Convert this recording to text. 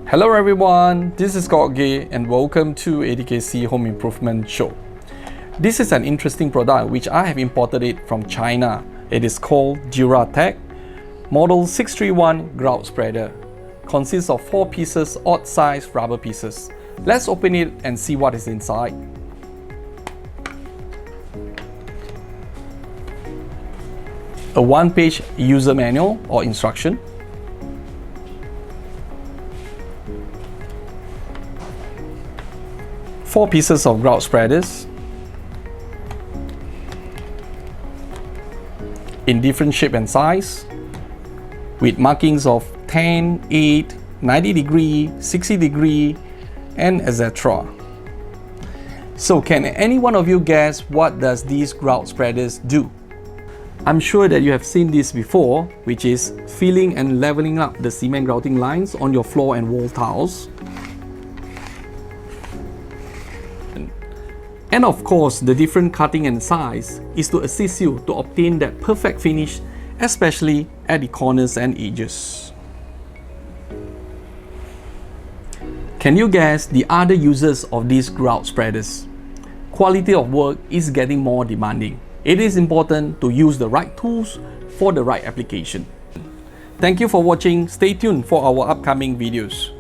Hello everyone, this is Gay and welcome to ATKC Home Improvement Show. This is an interesting product which I have imported it from China. It is called Duratec Model 631 Grout Spreader. Consists of 4 pieces odd size rubber pieces. Let's open it and see what is inside. A 1-page user manual or instruction. Four pieces of grout spreaders in different shape and size with markings of 10, 8, 90 degree, 60 degree and etc. So can any one of you guess what does these grout spreaders do? I'm sure that you have seen this before, which is filling and leveling up the cement grouting lines on your floor and wall tiles. And of course, the different cutting and size is to assist you to obtain that perfect finish, especially at the corners and edges. Can you guess the other uses of these grout spreaders? Quality of work is getting more demanding. It is important to use the right tools for the right application. Thank you for watching. Stay tuned for our upcoming videos.